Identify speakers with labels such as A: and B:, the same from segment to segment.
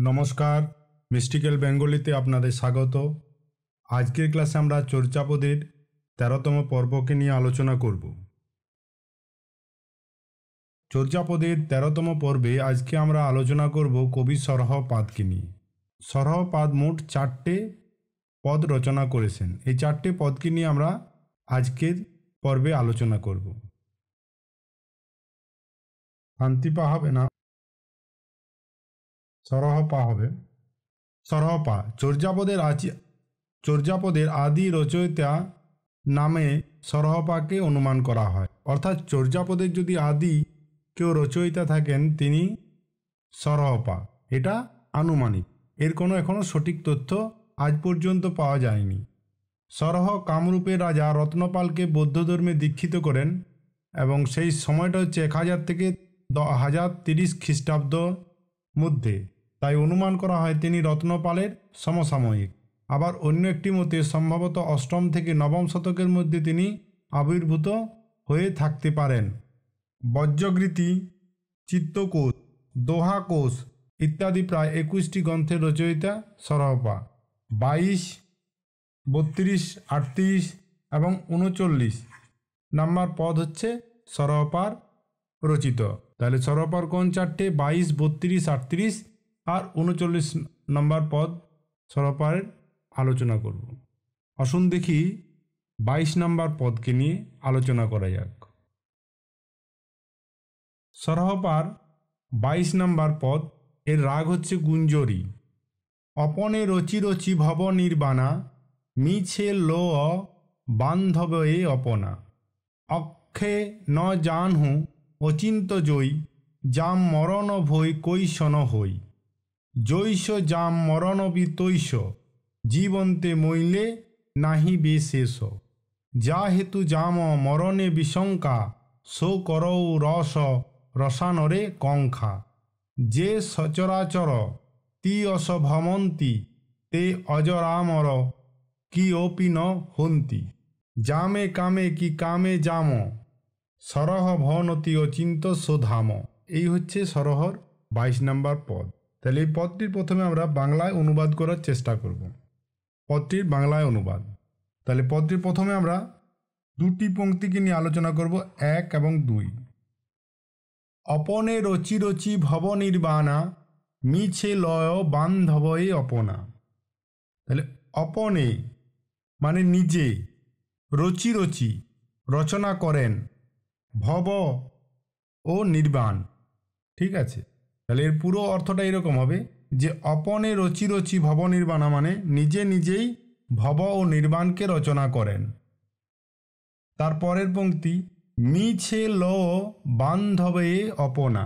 A: নমস্কার, মিস্টিক্যাল বেঙ্গলিতে আপনাদের স্বাগত। আজকের ক্লাসে আমরা চর্যাপদের ১৩তম পর্বকে নিয়ে আলোচনা করব। চর্যাপদের ১৩তম পর্বে আজকে আমরা আলোচনা করব কবি সরহপাদকে নিয়ে। সরহপাদ মোট ৪টে পদ রচনা করেছেন। এই ৪টে পদকে নিয়ে আমরা আজকের পর্বে আলোচনা করব। শান্তিপা হবে না, সরহপা হবে। সরহপা চর্যাপদের আদি রচয়িতা নামে সরহপাকে অনুমান করা হয়। অর্থাৎ চর্যাপদের যদি আদি কেউ রচয়িতা থাকেন তিনি সরহপা। এটা আনুমানিক, এর কোনো এখনো সঠিক তথ্য আজ পর্যন্ত পাওয়া যায়নি। সরহ কামরূপের রাজা রত্নপালকে বৌদ্ধ ধর্মে দীক্ষিত করেন এবং সেই সময়টা হচ্ছে ১০০০ থেকে ১০৩০ খ্রিস্টাব্দ মধ্যে। তাই অনুমান করা হয় তিনি রত্নপালের সমসাময়িক। আবার অন্য একটি মতে সম্ভবত ৮ম থেকে ৯ম শতকের মধ্যে তিনি আবির্ভূত হয়ে থাকতে পারেন। বজ্রগীতি, চিত্তকোষ, দোহাকোষ ইত্যাদি প্রায় ২১টি গ্রন্থের রচয়িতা সরহপা। ২২, ৩২, ৩৮ এবং ৩৯ নাম্বার পদ হচ্ছে সরহপার রচিত। তাহলে সরহপার কোন ৪টে? ২২, ৩২, ৩৮ আর ৩৯ নম্বর পদ সরহপার আলোচনা করব। আসুন দেখি ২২ নম্বর পদকে নিয়ে আলোচনা করা যাক। সরহপার ২২ নম্বর পদ, এর রাগ হচ্ছে গুঞ্জরি। অপনে রচি রচি ভব নির্বাণা, মিছে লো বান্ধবে অপনা। অক্ষে ন জানহু অচিন্ত জয়ী, জাম মরণ ভৈ কৈশন হই। জৈষ জাম মরণবি তৈষ, জীবন্তে মইলে নাহি বেশেষ। যা হেতু জাম মরণে বিশঙ্কা, সো করৌ রস রসানরে কঙ্খা। যে সচরাচর তি অস ভমন্তি, তে অজরামর কি অপি ন হন্তি। জামে কামে কি কামে জাম, সরহ ভনতি অচিন্ত সোধাম। এই হচ্ছে সরহর ২২ নম্বর পদ। তাহলে এই পদটির প্রথমে আমরা বাংলায় অনুবাদ করার চেষ্টা করব। পদটির বাংলায় অনুবাদ। তাহলে পদটির প্রথমে আমরা দুটি পংক্তিকে নিয়ে আলোচনা করব, ১ এবং ২। অপনে রচি রচি ভব নির্বাণা, মিছে লয় বান্ধবয়ে অপনা। তাহলে অপনে মানে নিজে, রচি রচি রচনা করেন, ভব ও নির্বাণ। ঠিক আছে, তাহলে এর পুরো অর্থটা এরকম হবে যে অপনে রচি রচি ভব নির্বাণা মানে নিজে নিজেই ভব ও নির্বাণকে রচনা করেন। তারপরের পংক্তি, মিছে ল বান্ধবে অপনা।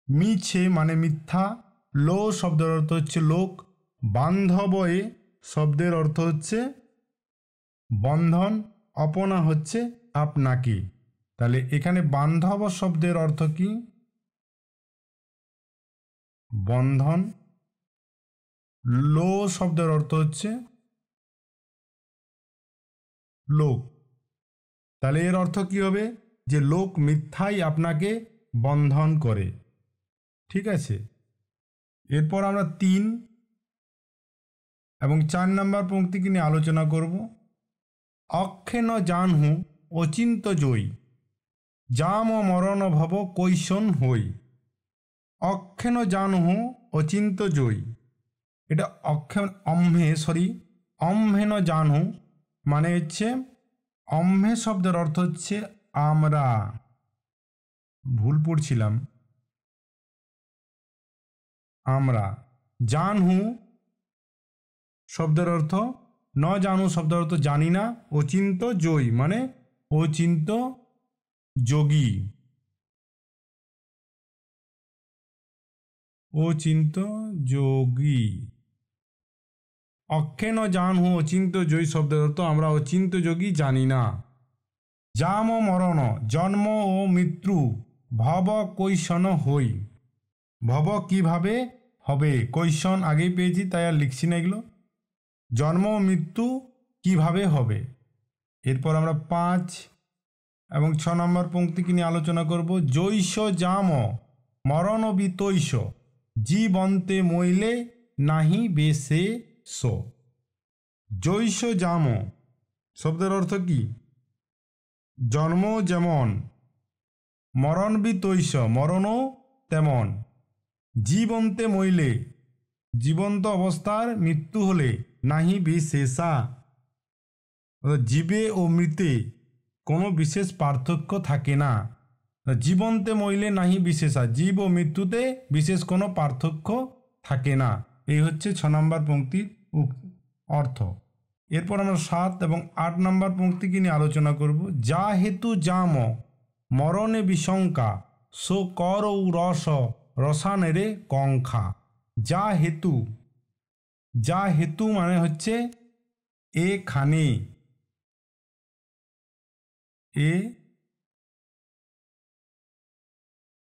A: মিছে মানে মিথ্যা, লো শব্দের অর্থ হচ্ছে লোক, বান্ধবয়ে শব্দের অর্থ হচ্ছে বন্ধন, অপনা হচ্ছে আপনাকে। তাহলে এখানে বান্ধব শব্দের অর্থ কি? বন্ধন। লো শব্দের অর্থ হচ্ছে লোক। তাহলে এর অর্থ কি হবে? যে লোক মিথ্যাই আপনাকে বন্ধন করে। ঠিক আছে, এরপর আমরা ৩ এবং ৪ নম্বর পংক্তিকে নিয়ে আলোচনা করব। অক্ষে ন জানহু অচিন্ত জয়ী, জাম মরণ ভব কৈশন হই। অক্ষে ন জানহু অচিন্ত জয়ী, এটা অম্ভে ন জানহু মানে হচ্ছে, অম্ভে শব্দের অর্থ হচ্ছে আমরা। ভুল পড়ছিলাম, আমরা। জানহু শব্দের অর্থ, ন জানু শব্দের অর্থ জানি না, অচিন্ত জয়ী মানে অচিন্ত যোগী। অচিন্ত যোগী। অক্ষে ন জানহু অচিন্ত জয়ী শব্দের অর্থ আমরা অচিন্ত যোগী জানি না। জাম মরণ জন্ম ও মৃত্যু, ভব কৈশন হই। ভব কিভাবে হবে, কৈশন আগেই পেয়েছি তাই আর লিখছি না এগুলো। জন্ম ও মৃত্যু কিভাবে হবে। এরপর আমরা ৫ এবং ৬ নম্বর পংক্তিকে নিয়ে আলোচনা করব। জৈষ জাম মরণ বিতৈষ, জীবন্তে মইলে নাহি বিশেষ। জৈষ জাম শব্দের অর্থ কি? জন্ম যেমন, মরণবি তৈষ মরণও তেমন, জীবন্তে মইলে জীবন্ত অবস্থার মৃত্যু হলে, নাহি বিশেষা জীবে ও মৃতে কোনো বিশেষ পার্থক্য থাকে না। জীবন্তে মইলে নাহি বিশেষা, জীব ও মৃত্যুতে বিশেষ কোনো পার্থক্য থাকে না। এই হচ্ছে 6 নম্বর পংক্তির অর্থ। এরপর আমরা 7 এবং 8 নম্বর পংক্তিকে নিয়ে আলোচনা করব। যা হেতু জাম মরণে বিশঙ্কা, সো কর রস রসানেরে কঙ্খা। যা হেতু, যা হেতু মানে হচ্ছে এখানে,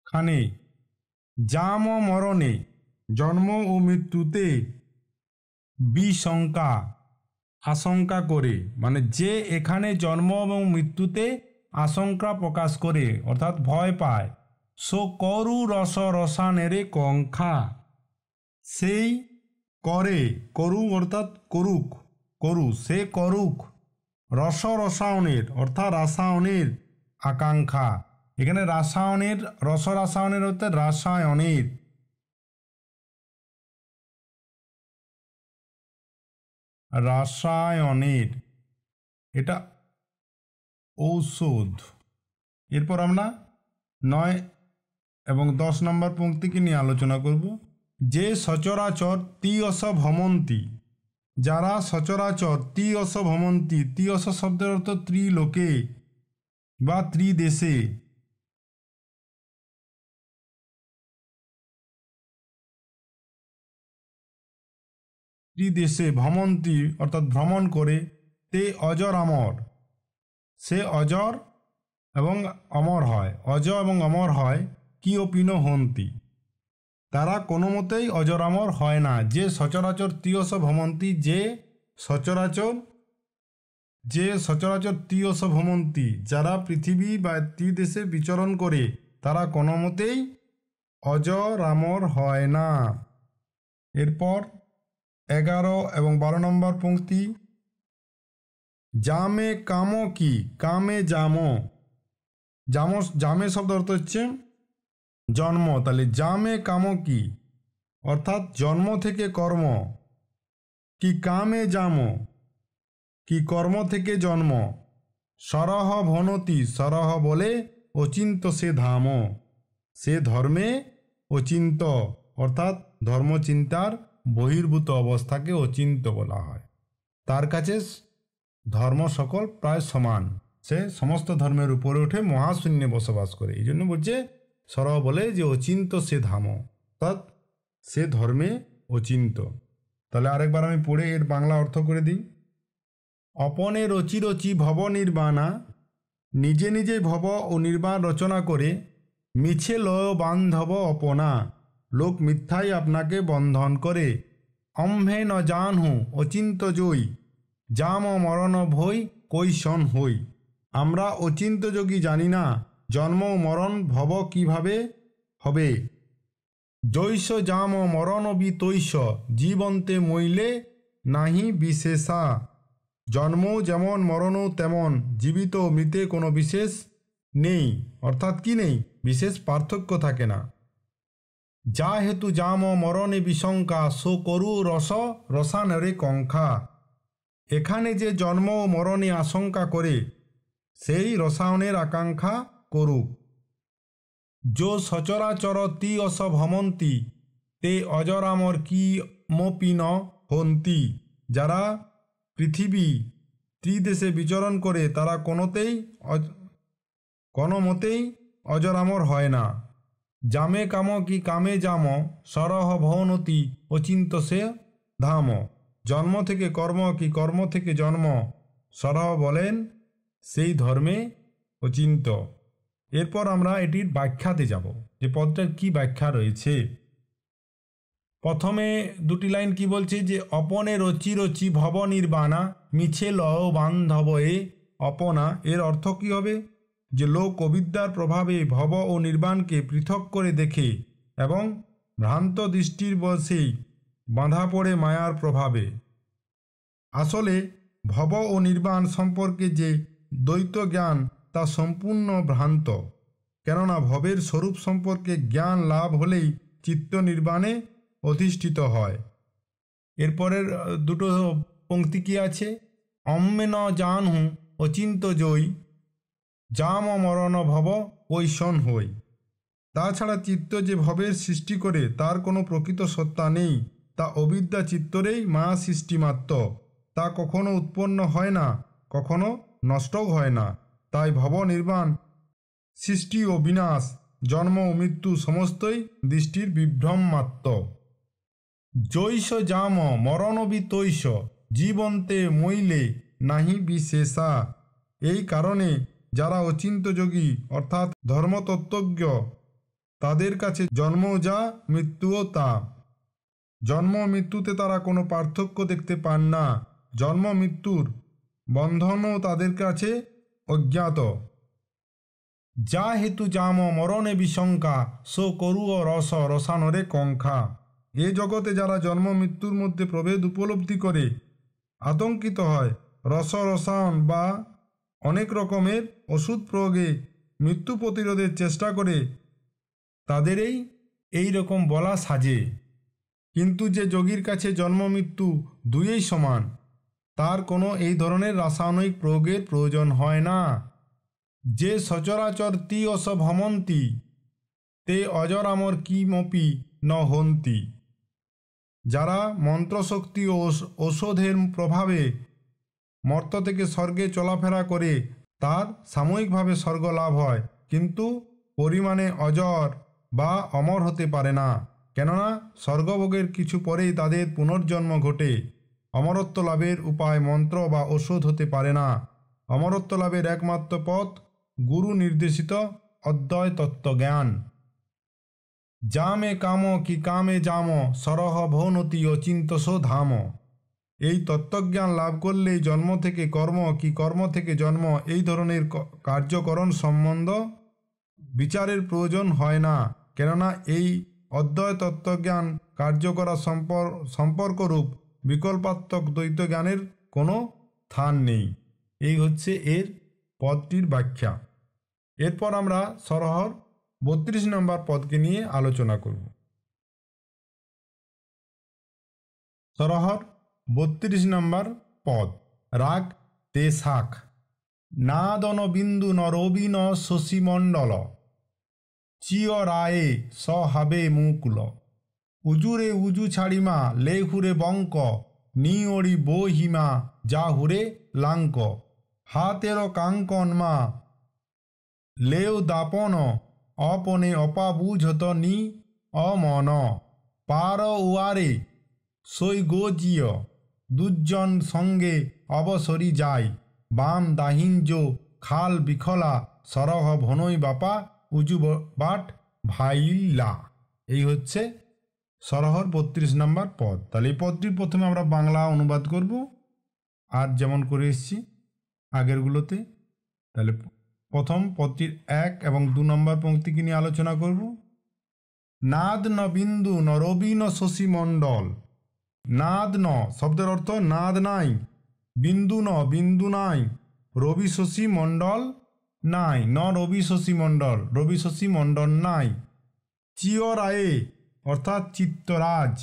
A: এখানে জাম মরণে জন্ম ও মৃত্যুতে বিশঙ্কা আশঙ্কা করে, মানে যে এখানে জন্ম এবং মৃত্যুতে আশঙ্কা প্রকাশ করে অর্থাৎ ভয় পায়। সো করু রস রসানেরে কঙ্খা, সেই করে, করু অর্থাৎ করুক, করু সে করুক রস রসায়নের অর্থাৎ রাসায়নের আকাঙ্ক্ষা। এখানে রাসায়নের, রস রাসায়নের অর্থাৎ রাসায়নের, রাসায়নের এটা ঔষধ। এরপর আমরা 9 এবং 10 নম্বর পংক্তিকে নিয়ে আলোচনা করব। যে সচরাচর তিয়স ভ্রমন্তি, যারা সচরাচর তিয়স ভ্রমন্তি, তিয়স শব্দের অর্থ ত্রিলোকে বা ত্রিদেশে, ত্রিদেশে ভ্রমন্তি অর্থাৎ ভ্রমণ করে, তে অজর অমর, সে অজর এবং অমর হয়, অজ এবং অমর হয়, কি অপিন হন্তি, তারা কোনো মতেই অজরামর হয় না। যে সচরাচর তিয়স ভ্রমন্তি, যে সচরাচর তিয়স ভ্রমন্তি, যারা পৃথিবী বা ত্রিদেশে বিচরণ করে, তারা কোনো মতেই অজরামর হয় না। এরপর 11 এবং 12 নম্বর পংক্তি। জামে কাম কি, কামে জাম, জামে শব্দ অর্থ হচ্ছে জন্ম, তাহলে জামে কাম কি অর্থাৎ জন্ম থেকে কর্ম, কি কামে জাম কি কর্ম থেকে জন্ম, সরহ ভনতি, সরহ বলে অচিন্ত সে ধাম, সে ধর্মে অচিন্ত অর্থাৎ ধর্মচিন্তার বহির্ভূত অবস্থাকে অচিন্ত বলা হয়। তার কাছে ধর্ম সকল প্রায় সমান, সে সমস্ত ধর্মের উপরে উঠে মহাশূন্যে বসবাস করে। এই জন্য বলছে সরহ বলে যে অচিন্ত সে ধাম, অর্থাৎ সে ধর্মে অচিন্ত। তাহলে আরেকবার আমি পড়ে এর বাংলা অর্থ করে দিই। অপনে রচি রচি ভব নির্বাণা, নিজে নিজে ভব ও নির্বাণ রচনা করে, মিছে লয় বান্ধব অপনা, লোক মিথ্যাই আপনাকে বন্ধন করে। অম্ভে ন জানহু অচিন্ত জয়ী, জাম মরণ ভই কৈশন হই। আমরা অচিন্ত যোগী জানি না জন্ম মরণ ভব কিভাবে হবে। জৈষ জাম মরণ বিতৈষ, জীবন্তে মইলে নাহি বিশেষা। জন্ম যেমন মরণও তেমন, জীবিত মৃতে কোনো বিশেষ নেই, অর্থাৎ কি নেই, বিশেষ পার্থক্য থাকে না। যা হেতু জাম মরণে বিশঙ্কা, সো করু রস রসানরে কঙ্খা। এখানে যে জন্ম ও মরণে আশঙ্কা করে, সেই রসায়নের আকাঙ্ক্ষা করুক। যো সচরাচর তিয়স ভ্রমন্তি, তে অজরামর কি মপিন হন্তি। যারা পৃথিবী ত্রিদেশে বিচরণ করে, তারা কোনো মতেই অজরামর হয় না। জামে কাম কি কামে জাম, সরহ ভবনতি অচিন্ত সে ধাম। জন্ম থেকে কর্ম কি কর্ম থেকে জন্ম, সরহ বলেন সেই ধর্মে অচিন্ত। এরপর আমরা এটির ব্যাখ্যাতে যাব, যে পদটার কি ব্যাখ্যা রয়েছে। প্রথমে দুটি লাইন কি বলছে, যে অপনে রচি রচি ভব নির্বাণা, মিছে লয় বান্ধব এ অপনা। এর অর্থ কি হবে, যে লোক অবিদ্যার প্রভাবে ভব ও নির্বাণকে পৃথক করে দেখে এবং ভ্রান্ত দৃষ্টির বশেই বাঁধা পড়ে মায়ার প্রভাবে। আসলে ভব ও নির্বাণ সম্পর্কে যে দ্বৈত জ্ঞান তা সম্পূর্ণ ভ্রান্ত, কেননা ভবের স্বরূপ সম্পর্কে জ্ঞান লাভ হলেই চিত্ত নির্বাণে অধিষ্ঠিত হয়। এরপরের দুটো পংক্তি কি আছে? অম্মে ন জানহু অচিন্ত জয়ী, জাম মরণ ভব কৈশন হই। তাছাড়া চিত্ত যে ভবের সৃষ্টি করে তার কোনো প্রকৃত সত্তা নেই, তা অবিদ্যা চিত্তরেই মায়া সৃষ্টি মাত্র। তা কখনো উৎপন্ন হয় না, কখনো নষ্টও হয় না। তাই ভব নির্বাণ, সৃষ্টি ও বিনাশ, জন্ম ও মৃত্যু সমস্তই দৃষ্টির বিভ্রম মাত্র। জৈষ জাম মরণবি তৈষ, জীবন্তে মইলে নাহি বিশেষা। এই কারণে যারা অচিন্ত যোগী অর্থাৎ ধর্মতত্ত্বজ্ঞ, তাদের কাছে জন্ম যা, মৃত্যুও তা। জন্ম মৃত্যুতে তারা কোনো পার্থক্য দেখতে পান না। জন্ম মৃত্যুর বন্ধনও তাদের কাছে অজ্ঞাত। যা হেতু জাম মরণে বিশঙ্কা, সো করুও রস রসানরে কঙ্খা। এ জগতে যারা জন্ম মৃত্যুর মধ্যে প্রভেদ উপলব্ধি করে আতঙ্কিত হয়, রস রসায়ন বা অনেক রকমের ওষুধ প্রয়োগে মৃত্যু প্রতিরোধের চেষ্টা করে, তাদেরই এই রকম বলা সাজে। কিন্তু যে যোগীর কাছে জন্ম মৃত্যু দুইই সমান, তার কোনো এই ধরনের রাসায়নিক প্রয়োগের প্রয়োজন হয় না। যে সচরাচর তি অস ভমন্তি, তে অজরামর কিমপি ন হন্তি। যারা মন্ত্রশক্তি ও ঔষধের প্রভাবে মর্ত থেকে স্বর্গে চলাফেরা করে, তার সাময়িকভাবে স্বর্গ লাভ হয়, কিন্তু পরিমাণে অজর বা অমর হতে পারে না। কেননা স্বর্গভোগের কিছু পরেই তাদের পুনর্জন্ম ঘটে। অমরত্ব লাভের উপায় মন্ত্র বা ঔষধ হতে পারে না। অমরত্ব লাভের একমাত্র পথ গুরু নির্দেশিত অদ্বয় তত্ত্বজ্ঞান। জামে কাম কি কামে জাম, সরহ ভৌনতি অচিন্তসো ধাম। এই তত্ত্বজ্ঞান লাভ করলেই জন্ম থেকে কর্ম কি কর্ম থেকে জন্ম এই ধরনের কার্যকরণ সম্বন্ধ বিচারের প্রয়োজন হয় না। কেননা এই অদ্বয় তত্ত্বজ্ঞান কার্য করা সম্পর্করূপ বিকল্পাত্মক দ্বৈত জ্ঞানের কোনো স্থান নেই। এই হচ্ছে এর পদটির ব্যাখ্যা। এরপর আমরা সরহর 32 নম্বর পদকে নিয়ে আলোচনা করব। সরহর 32 নম্বর পদ, রাগ তেসাখ। নাদন বিন্দু নরবিন শশীমণ্ডল, চিয় রায়ে সহাবে মুকুল। উজুরে উজু ছাড়িমা লেহুরে বঙ্ক, নিওড়ি বহিমা যাহুরে লাঙ্ক। হাতের কাঙ্কন মা লেউ দাপন, অপনে অপাবুঝত নি অমন। পার উয়ারে সই গোজিয়, দুর্জন সঙ্গে অবসরি যায়। বাম দাহিঞ্জ খাল বিখলা, সরহ ভনই বাপা উজু বাট ভাইলা। এই হচ্ছে সরহর 32 নম্বর পদ। তাহলে এই পদটির প্রথমে আমরা বাংলা অনুবাদ করব, আর যেমন করে এসেছি আগেরগুলোতে। তাহলে প্রথম পদটির 1 এবং 2 নম্বর পংক্তিকে নিয়ে আলোচনা করব। নাদ ন বিন্দু ন রবি ন শশী মণ্ডল। নাদ ন শব্দের অর্থ নাদ নাই, বিন্দু ন বিন্দু নাই, রবি শশী মণ্ডল নাই, ন রবি শশী মণ্ডল, রবি শশী মণ্ডল নাই। চিয় রায়ে অর্থাৎ চিত্তরাজ।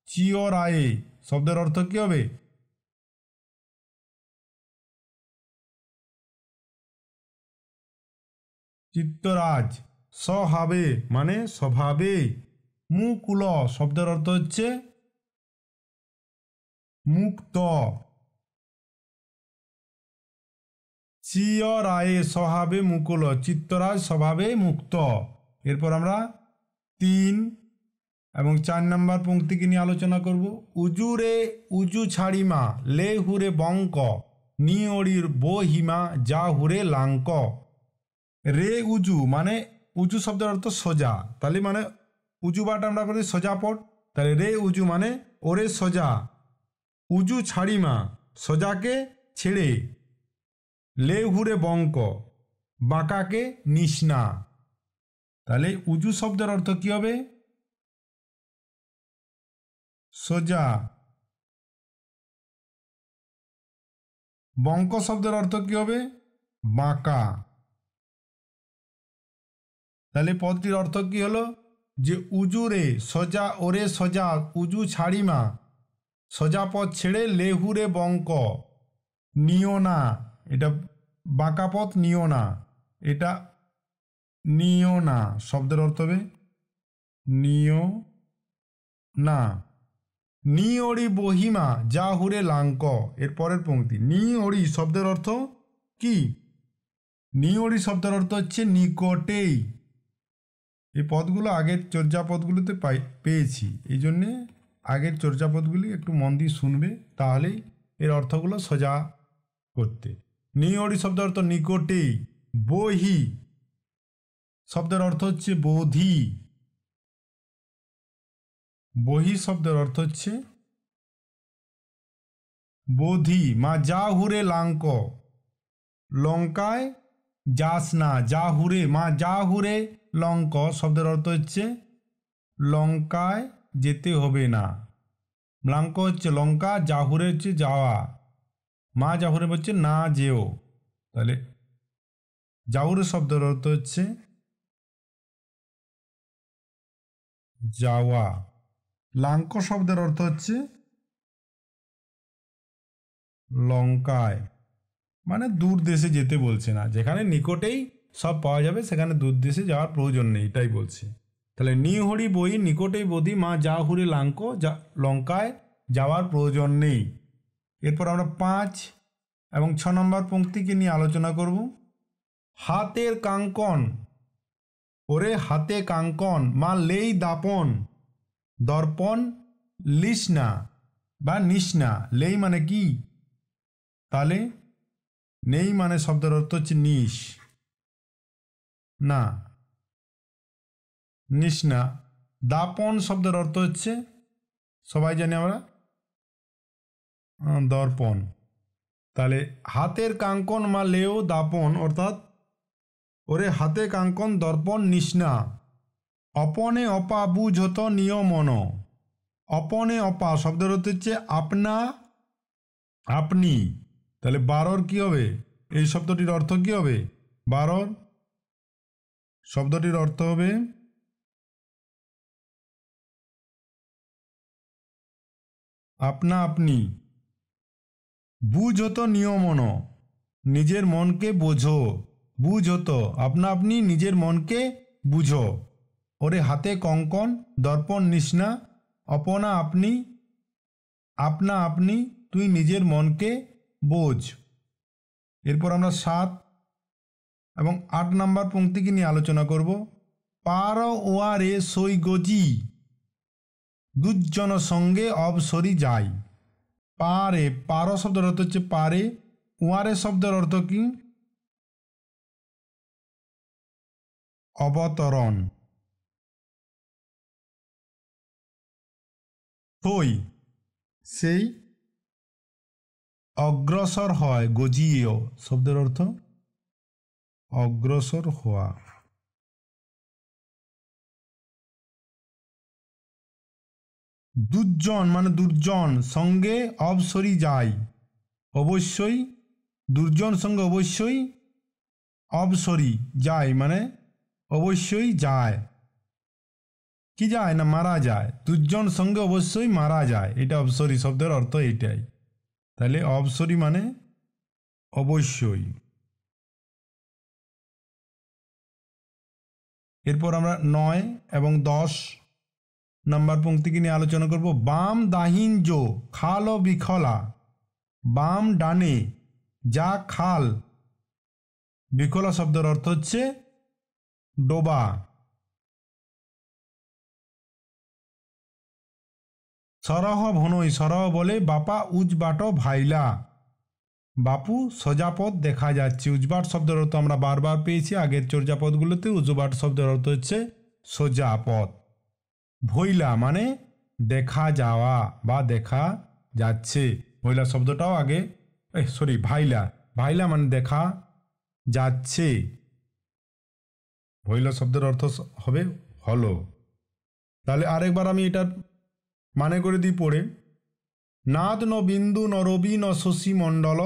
A: চিয় রায়ে শব্দের অর্থ কি হবে? চিত্তরাজ। স্বভাবে মানে স্বভাবে। মুকুল শব্দের অর্থ হচ্ছে মুক্ত। চিয় রায়ে স্বভাবে মুকুল, চিত্তরাজ স্বভাবে মুক্ত। এরপর আমরা 3 এবং 4 নম্বর পংক্তিকে নিয়ে আলোচনা করব। উজুরে উজু ছাড়িমা লেহুরে বঙ্ক, নিওড়ির বহিমা যাহুরে লাঙ্ক। রে উজু মানে উজু শব্দের অর্থ সোজা, তাহলে মানে উজু বাট আমরা করি সোজা পট। তাহলে রে উজু মানে ওরে সোজা। উজু ছাড়িমা সোজাকে ছেড়ে, লেহুরে বঙ্ক বাঁকাকে নিষ্ণা। তাহলে উজু শব্দের অর্থ কি হবে? সোজা। বঙ্ক শব্দের অর্থ কি হবে? বাঁকা। তাহলে পদটির অর্থ কি হলো? যে উজুরে সোজা ওরে সোজা উজু ছাড়িমা, সোজা পথ ছেড়ে লেহুরে বঙ্ক নিও না। এটা বাঁকা পথ নিও না, এটা নিও না শব্দের অর্থ হবে নিও না। নি ওড়ি বহিমা যা হুরে লাঙ্ক, এর পরের পংক্তি। নি ওড়ি শব্দের অর্থ কি? নি ওড়ি শব্দের অর্থ হচ্ছে নিকটেই। এই পদগুলো আগের চর্যাপদগুলোতে পেয়েছি, এই জন্যে আগের চর্যাপদগুলি একটু মন দিয়ে শুনবে, তাহলেই এর অর্থগুলো সোজা করতে। নি ওড়ি শব্দের অর্থ নিকটেই। বহি শব্দের অর্থ হচ্ছে বোধি। বহি শব্দের অর্থ হচ্ছে বোধি। মা যা হুরে লাঙ্ক, লঙ্কায় যাস না। যা হুরে মা যা হুরে লঙ্ক শব্দের অর্থ হচ্ছে লঙ্কায় যেতে হবে না। লাঙ্ক হচ্ছে লঙ্কা, জাহুরে হচ্ছে যাওয়া, মা জাহুরে হচ্ছে না যেও। তাহলে জাহুরে শব্দের অর্থ হচ্ছে যাওয়া। লাঙ্ক শব্দের অর্থ হচ্ছে লঙ্কায়, মানে দূর দেশে যেতে বলছে না, যেখানে নিকটেই সব পাওয়া যাবে সেখানে দূর দেশে যাওয়ার প্রয়োজন নেই, এটাই বলছে। তাহলে নি হরি বই নিকটেই বোধি মা যা হুরি লাঙ্ক, লঙ্কায় যাওয়ার প্রয়োজন নেই। এরপর আমরা 5 এবং 6 নম্বর পংক্তিকে নিয়ে আলোচনা করব। হাতের কাঙ্কন ওরে হাতে কাঙ্কন মা লেই দাপন, দর্পণ লিস না বা নিস না। লেই মানে কি? তাহলে নেই মানে শব্দের অর্থ হচ্ছে নিস না, নিস না। দাপন শব্দের অর্থ হচ্ছে সবাই জানি আমরা দর্পণ। তাহলে হাতের কাঙ্কন মা লেও দাপন, অর্থাৎ ওরে হাতে কাঙ্কন দর্পণ নিস না। অপনে অপা বুঝত নিয়মন। অপনে অপা শব্দের অর্থ হচ্ছে আপনা আপনি। তাহলে বারর কি হবে? এই শব্দটির অর্থ কি হবে? বারর শব্দটির অর্থ হবে আপনা আপনি। বুঝ হতো নিয়মন, নিজের মনকে বোঝো। বুঝ হতো আপনা আপনি, নিজের মনকে বুঝো। ওরে হাতে কঙ্কন দর্পণ নিসনা, অপনা আপনি আপনা আপনি, তুই নিজের মনকে বোঝ। এরপর আমরা 7 এবং 8 নম্বর পংক্তিকে নিয়ে আলোচনা করব। পার ওয়ারে সই গজি, দুজন সঙ্গে অবসরি যায়। পারে পার শব্দের অর্থ হচ্ছে পারে। ওয়ারে শব্দের অর্থ কি? অবতরণ। সই সেই অগ্রসর হয়। গজিয়েও শব্দের অর্থ অগ্রসর হওয়া। দুজন মানে দুর্জন, সঙ্গে অবসরি যায় অবশ্যই। দুর্জন সঙ্গে অবশ্যই অবসরি যায় মানে অবশ্যই যায়। কি যায় না মারা যায়। দুর্জন সঙ্গে অবশ্যই মারা যায়, এটা অবসরি শব্দের অর্থ এটাই। তাহলে অবসরি মানে অবশ্যই। এরপর আমরা 9 এবং 10 নম্বর পংক্তিকে নিয়ে আলোচনা করব। বাম দাহিন জো খাল ও বিখলা। বাম ডানে যা খাল, বিখলা শব্দের অর্থ হচ্ছে ডোবা। সরহ ভনই, সরহ বলে বাপা উজবাট ভাইলা, বাপু সোজাপথ দেখা যাচ্ছে। উজবাট শব্দের অর্থ আমরা বারবার পেয়েছি আগের চর্যাপদগুলোতে। উজবাট শব্দের অর্থ হচ্ছে সোজা পথ। ভইলা মানে দেখা যাওয়া বা দেখা যাচ্ছে। ভইলা শব্দটাও আগে, ভাইলা, ভাইলা মানে দেখা যাচ্ছে। ভইলা শব্দের অর্থ হবে হলো। তাহলে আরেকবার আমি এটার মানে করে দিই পড়ে। নাদ ন বিন্দু ন রবি ন শশী মণ্ডল,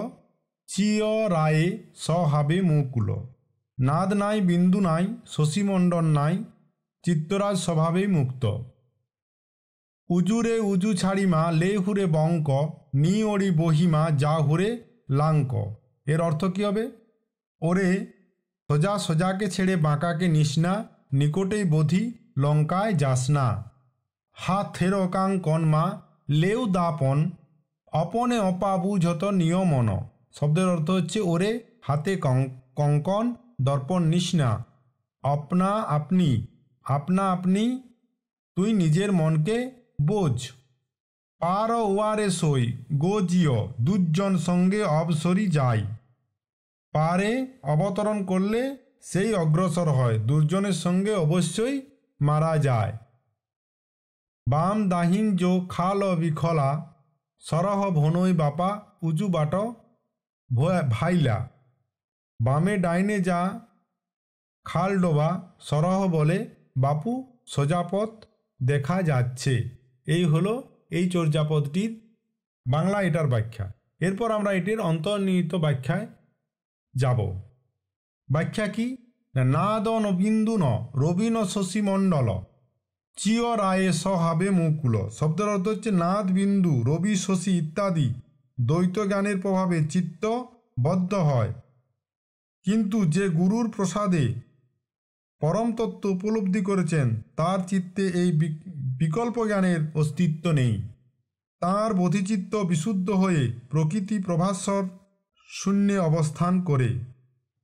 A: চিয় রায়ে সহাবে মুকুল। নাদ নাই, বিন্দু নাই, শশীমণ্ডল নাই, চিত্তরাজ স্বভাবে মুক্ত। উজুরে উজু ছাড়িমা লেহুরে বঙ্ক, নি ওড়ি বহিমা যা হুরে লাঙ্ক। এর অর্থ কী হবে? ওরে সোজা সোজাকে ছেড়ে বাঁকাকে নিস না, নিকটেই বোধি লঙ্কায় যাস না। হাত থেরো কাঙ্কন মা লেউ দাপন, অপনে অপা বুঝত নিয়মন। শব্দের অর্থ হচ্ছে ওরে হাতে কঙ্কন দর্পণ নিস না, আপনা আপনি আপনা আপনি তুই নিজের মনকে বোঝ। পার ওয়ারে সই গো জিও, দুজন সঙ্গে অবসরি যায়। পারে অবতরণ করলে সেই অগ্রসর হয়, দুর্জনের সঙ্গে অবশ্যই মারা যায়। বাম দাহিন যো খাল বিখলা, সরহ ভনই বাপা উজু বাট ভাইলা। বামে ডাইনে যা খাল ডোবা, সরহ বলে বাপু সোজাপথ দেখা যাচ্ছে। এই হলো এই চর্যাপদটির বাংলা এটার ব্যাখ্যা। এরপর আমরা এটির অন্তর্নিহিত ব্যাখ্যায় যাব। ব্যাখ্যা কি? নাদ ন বিন্দু ন রবি ন শশী মণ্ডল, চিয় রায়ে সহাবে মুকুল। শব্দের অর্থ হচ্ছে নাদ, বিন্দু, রবি, শশী ইত্যাদি দ্বৈত জ্ঞানের প্রভাবে চিত্ত বদ্ধ হয়, কিন্তু যে গুরুর প্রসাদে পরম তত্ত্ব উপলব্ধি করেছেন তার চিত্তে এই বিকল্প জ্ঞানের অস্তিত্ব নেই। তাঁর বোধিচিত্ত বিশুদ্ধ হয়ে প্রকৃতি প্রভাস্বর শূন্যে অবস্থান করে।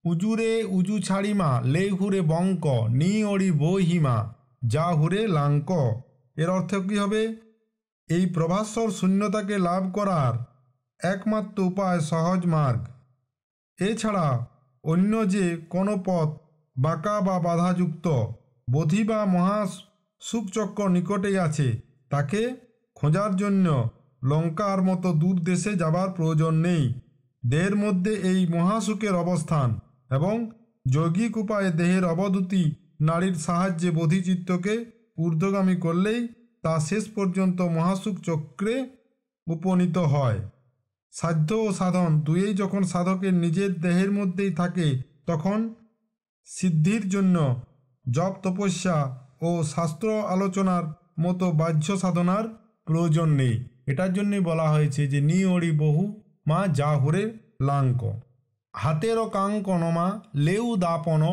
A: উজুরে উজু ছাড়িমা লেহুরে বঙ্ক, নি ওড়ি বহিমা যা হুরে লাঙ্ক। এর অর্থ কী হবে? এই প্রভাস্বর শূন্যতাকে লাভ করার একমাত্র উপায় সহজ মার্গ। এছাড়া অন্য যে কোনো পথ বাঁকা বা বাধাযুক্ত, বোধি বা মহাসুখচক্র নিকটেই আছে, তাকে খোঁজার জন্য লঙ্কার মতো দূর দেশে যাবার প্রয়োজন নেই। দেহের মধ্যে এই মহাসুখের অবস্থান এবং যৌগিক উপায়ে দেহের অবধূতি নারীর সাহায্যে বোধিচিত্তকে ঊর্ধ্বগামী করলেই তা শেষ পর্যন্ত মহাসুখ চক্রে উপনীত হয়। সাধ্য ও সাধন দুয়েই যখন সাধকের নিজের দেহের মধ্যেই থাকে, তখন সিদ্ধির জন্য জপ, তপস্যা ও শাস্ত্র আলোচনার মতো বাহ্য সাধনার প্রয়োজন নেই। এটার জন্যই বলা হয়েছে যে নি ওড়ি বহু মা যা হুরে লাঙ্ক। হাতেরও কাঙ্কনমা লেউ দাপন,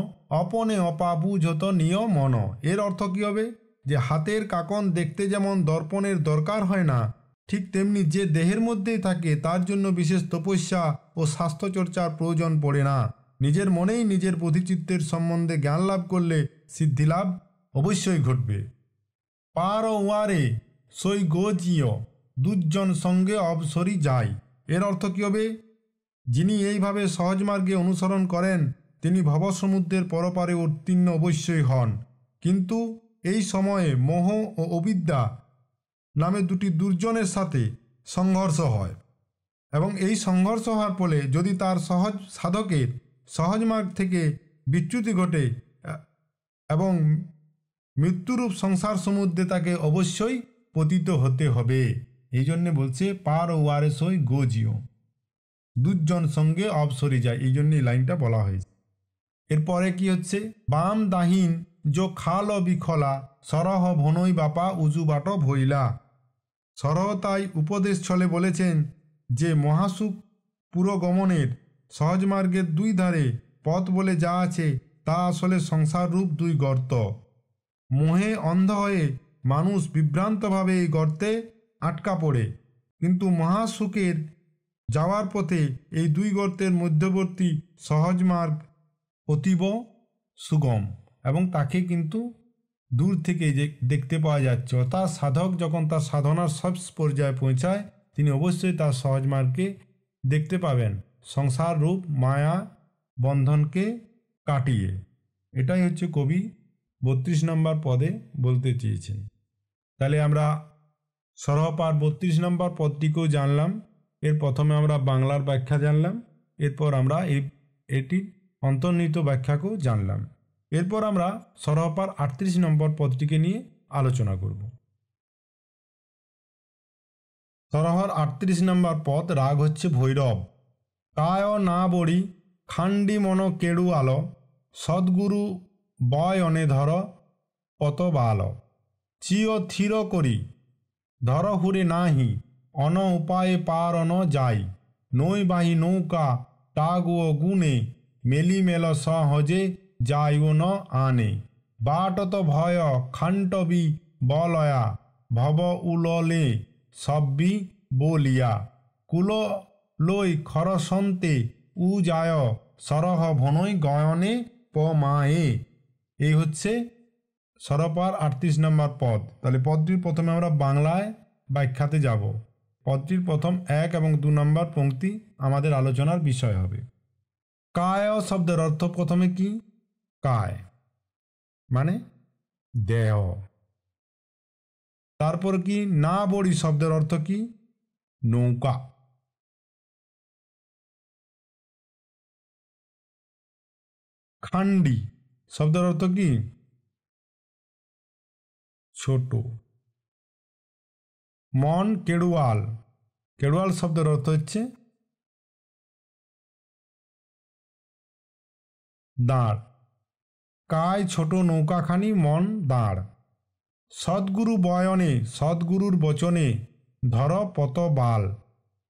A: অপনে অপা বুঝত নিয় মন। এর অর্থ কী হবে? যে হাতের কাকন দেখতে যেমন দর্পণের দরকার হয় না, ঠিক তেমনি যে দেহের মধ্যেই থাকে তার জন্য বিশেষ তপস্যা ও স্বাস্থ্যচর্চার প্রয়োজন পড়ে না। নিজের মনেই নিজের বোধিচিত্তের সম্বন্ধে জ্ঞান লাভ করলে সিদ্ধিলাভ অবশ্যই ঘটবে। পার ওয়ারে সই গো জিও, দুজন সঙ্গে অবসরি যায়। এর অর্থ কী হবে? যিনি এইভাবে সহজ মার্গে অনুসরণ করেন তিনি ভবসমুদ্রের পরপারে উত্তীর্ণ অবশ্যই হন। কিন্তু এই সময়ে মোহ ও অবিদ্যা নামে দুটি দুর্জনের সাথে সংঘর্ষ হয়, এবং এই সংঘর্ষ হওয়ার ফলে যদি তার সাধকের সহজ মার্গ থেকে বিচ্যুতি ঘটে এবং মৃত্যুরূপ সংসার সমুদ্রে তাকে অবশ্যই পতিত হতে হবে। এই জন্যে বলছে পার ওয়ারে সই গো জিও, দুজন সঙ্গে অবসরি যায়। এই জন্য এই লাইনটা বলা হয়েছে। এরপরে কি হচ্ছে? বাম দাহিন যো খাল বিখলা, সরহ ভনই বাপা উজু বাট ভইলা। সরহ তাই উপদেশ ছলে বলেছেন যে মহাসুখ পুরোগমনের সহজ মার্গের দুই ধারে পথ বলে যা আছে তা আসলে সংসার রূপ দুই গর্ত। মোহে অন্ধ হয়ে মানুষ বিভ্রান্তভাবে এই গর্তে আটকা পড়ে, কিন্তু মহাসুখের যাওয়ার পথে এই দুই গর্তের মধ্যবর্তী সহজ মার্গ অতীব সুগম, এবং তাকে কিন্তু দূর থেকে দেখতে পাওয়া যাচ্ছে। অর্থাৎ সাধক যখন তার সাধনার সব পর্যায়ে পৌঁছায় তিনি অবশ্যই তার সহজ মার্গকে দেখতে পাবেন, সংসার রূপ মায়া বন্ধনকে কাটিয়ে। এটাই হচ্ছে কবি 32 নম্বর পদে বলতে চেয়েছেন। তাহলে আমরা সরহপাঠ 32 নম্বর পদটিকেও জানলাম। এর প্রথমে আমরা বাংলার ব্যাখ্যা জানলাম, এরপর আমরা এটির অন্তর্নিহিত ব্যাখ্যাকেও জানলাম। এরপর আমরা সরহপাঠ 38 নম্বর পদটিকে নিয়ে আলোচনা করব। সরহর ৩৮ নম্বর পদ, রাগ হচ্ছে ভৈরব। কায় না বড়ি খান্ডি মন কেড়ু আলো, সদ্গুরু বয় অনে ধর পত বাল। চিও থির করি ধর হুরে নাহি, অন উপায়ে পার অন যাই। নৈ বাহি নৌকা টাগ ও গুণে, মেলি মেল সহজে যাই ও ন আনে। বাটত ভয় খান্টবি বলয়া, ভব উললে সব্বি বলিয়া। কুল লই খরসন্তে উ যায়, সরহ ভনৈ গয়নে পমায়ে। এই হচ্ছে সরপার ৩৮ নম্বর পদ। তাহলে পদটির প্রথমে আমরা বাংলায় ব্যাখ্যাতে যাব। পদটির প্রথম ১ এবং ২ নম্বর পংক্তি আমাদের আলোচনার বিষয় হবে। কায় শব্দের অর্থ প্রথমে কি? কায় মানে দেহ। তারপর কি? না বড়ি শব্দের অর্থ কি? নৌকা। খান্ডি শব্দের অর্থ কি? ছোট। মন কেড়ুয়াল, কেড়ুয়াল শব্দের অর্থ হচ্ছে দাঁড়। কায় ছোট নৌকাখানি, মন দাঁড়। সদ্গুরু বয়নে, সদ্গুরুর বচনে, ধর পতবাল।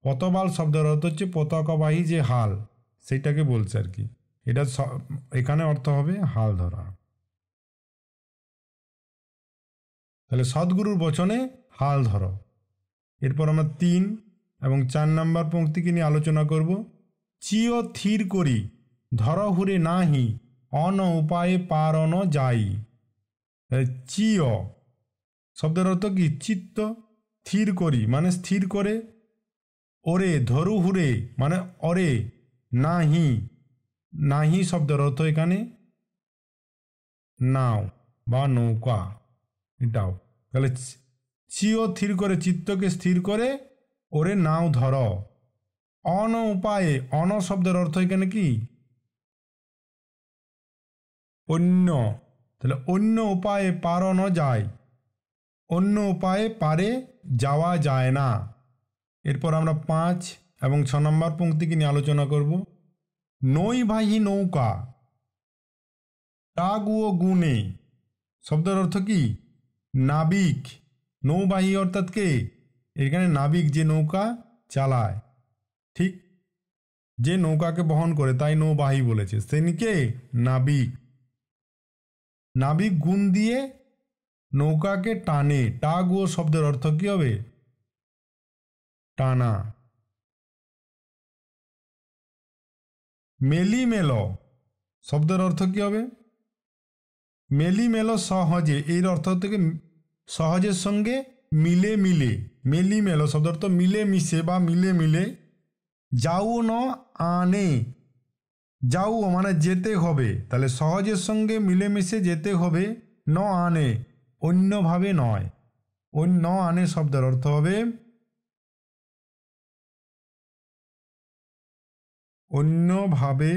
A: পতবাল শব্দের অর্থ হচ্ছে পতাকাবাহী যে হাল, সেইটাকে বলছে আর কি। এটা এখানে অর্থ হবে হাল ধরা। তাহলে সদ্গুরুর বচনে হাল ধরো। এরপর আমরা ৩ এবং ৪ নম্বর পংক্তিকে নিয়ে আলোচনা করব। চিও থির করি ধর হুরে নাহি, অন উপায়ে পার অন যাই। চিও শব্দের অর্থ কি? চিত্ত। থির করি মানে স্থির করে। ওরে ধরু হুরে মানে অরে। নাহি, নাহি শব্দের অর্থ এখানে নাও বা নৌকা, এটাও। তাহলে চিও থির করে, চিত্তকে স্থির করে, ওরে নাও ধর। অন উপায়ে, অন শব্দের অর্থ এখানে কি? অন্য। তাহলে অন্য উপায়ে পার ন যায়, অন্য উপায়ে পারে যাওয়া যায় না। এরপর আমরা ৫ এবং ৬ নম্বর পংক্তিকে নিয়ে আলোচনা করব। নৈবাহী নৌকা টাগ ও গুণে শব্দের অর্থ কি? নাবিক। নৌবাহী অর্থাৎ কে? এখানে নাবিক, যে নৌকা চালায়, ঠিক যে নৌকাকে বহন করে, তাই নৌবাহী বলেছে। সেনিকে নাবিক। নাবিক গুণ দিয়ে নৌকাকে টানে। টাগ ও শব্দের অর্থ কি হবে? টানা। মেলি মেল শব্দের অর্থ কি হবে? মেলি মেল সহজে, এর অর্থ থেকে সহজের সঙ্গে মিলে মিলে। মেলি মেল শব্দের অর্থ মিলে মিশে বা মিলে মিলে। যাও ন আনে, যাও মানে যেতে হবে। তাহলে সহজের সঙ্গে মিলেমিশে যেতে হবে। ন আনে অন্যভাবে নয়। অন্য আনে শব্দের অর্থ হবে অন্যভাবে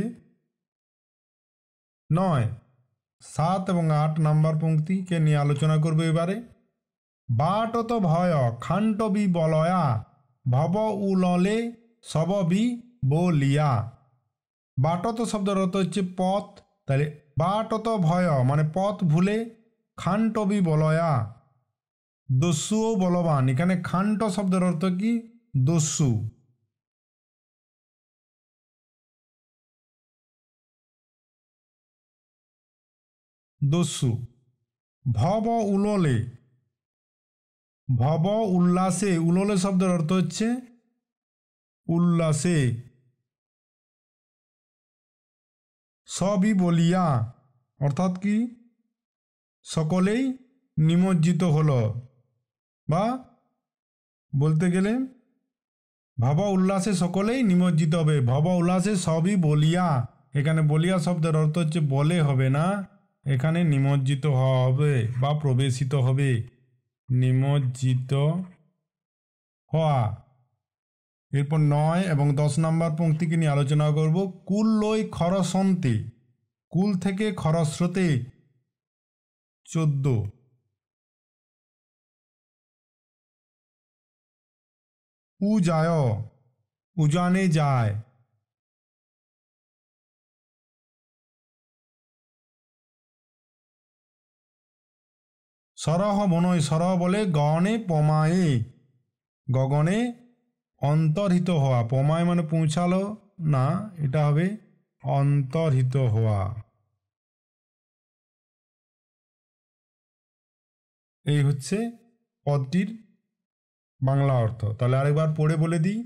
A: নয়। ৭ এবং ৮ নম্বর পংক্তিকে নিয়ে আলোচনা করবো এবারে। বাটত ভয় খান্টবি বলয়া, ভব উললে সববি বলিয়া। বাটত শব্দের অর্থ হচ্ছে পথ। তাহলে বাটত ভয় মানে পথ ভুলে, খান্টবি বলয়া দস্যুও বলবান। এখানে খান্ট শব্দের অর্থ কি? দস্যু। দস্যু। ভব উললে, ভব উল্লাসে, উললে শব্দের অর্থ হচ্ছে উল্লাসে। সবই বলিয়া অর্থাৎ কি? সকলেই নিমজ্জিত হলো, বা বলতে গেলে ভব উল্লাসে সকলেই নিমজ্জিত হবে। ভব উল্লাসে সবই বলিয়া, এখানে বলিয়া শব্দের অর্থ হচ্ছে বলে হবে না, এখানে নিমজ্জিত হবে বা প্রবেশিত হবে। নিমজ্জিত হওয়া। এরপর ৯ এবং ১০ নম্বর পংক্তিকে নিয়ে আলোচনা করব। কুল লই খরসন্তে, কুল থেকে খরস্রোতে ১৪। উজায় উজানে যায়। সরহ বনয় সরহ বলে গগনে পমায়ে, গগনে অন্তর্হিত হওয়া, পমায় মানে পৌঁছালো না, এটা হবে অন্তর্হিত হওয়া। এই হচ্ছে পদটির বাংলা অর্থ। তাহলে আরেকবার পড়ে বলে দিই।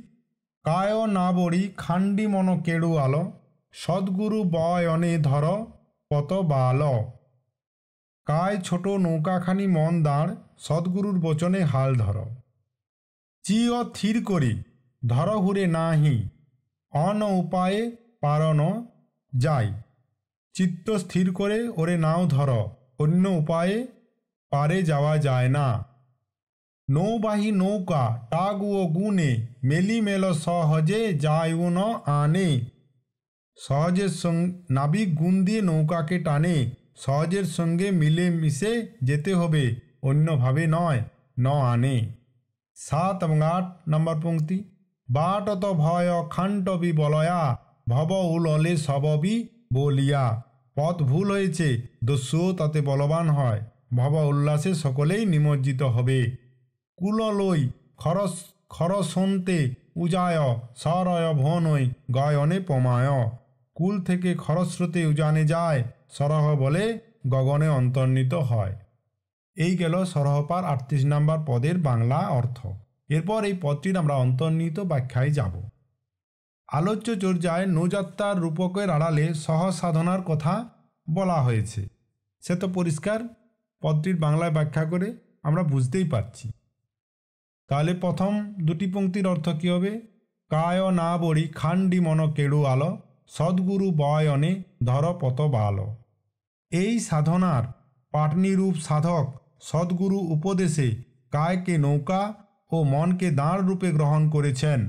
A: কায় না বড়ি খান্ডি মন কেড়ু আলো, সদ্গুরু বয়নে ধর পত বাল। কায় ছোট নৌকাখানি মন দাঁড়, সদ্গুরুর বচনে হাল ধর। চিও থির করি ধর হুরে নাহি, অন উপায়ে পারন যাই। চিত্ত স্থির করে ওরে নাও ধর, অন্য উপায়ে পারে যাওয়া যায় না। নৌবাহী নৌকা টাগুও গুনে, মেলি মেল সহজে যায়ও ন আনে। সহজের নাবিক গুণ দিয়ে নৌকাকে টানে, সহজের সঙ্গে মিলে মিশে যেতে হবে, অন্যভাবে নয়, ন আনে। 7 এবং 8 নম্বর পংক্তি। বাটত ভয় খান্টবি বলয়া, ভব উললে সববি বলিয়া। পথ ভুল হয়েছে, দস্যুও তাতে বলবান হয়, ভব উল্লাসে সকলেই নিমজ্জিত হবে। কুললই খরসন্তে উজায়, সরয় ভনৈ গয়নে পমায়। কুল থেকে খরস্রোতে উজানে যায়, সরহ বলে গগনে অন্তর্নিত হয়। এই গেল সরহপার 38 নম্বর পদের বাংলা অর্থ। এরপর এই পদটির আমরা অন্তর্নিহিত ব্যাখ্যায় যাব। আলোচ্য চর্যায় নৌযাত্রার রূপকের আড়ালে সহজ সাধনার কথা বলা হয়েছে, সে তো পরিষ্কার, পদটির বাংলায় ব্যাখ্যা করে আমরা বুঝতেই পারছি। তাহলে প্রথম দুটি পংক্তির অর্থ কী হবে? কায় না বড়ি খান্ডি মন কেড়ু আলো, সদ্গুরু বয়নে ধর পত বাল। এই সাধনার পাটনিরূপ সাধক সদ্গুরু উপদেশে কায়কে নৌকা ও মনকে দাঁড় রূপে গ্রহণ করেছেন।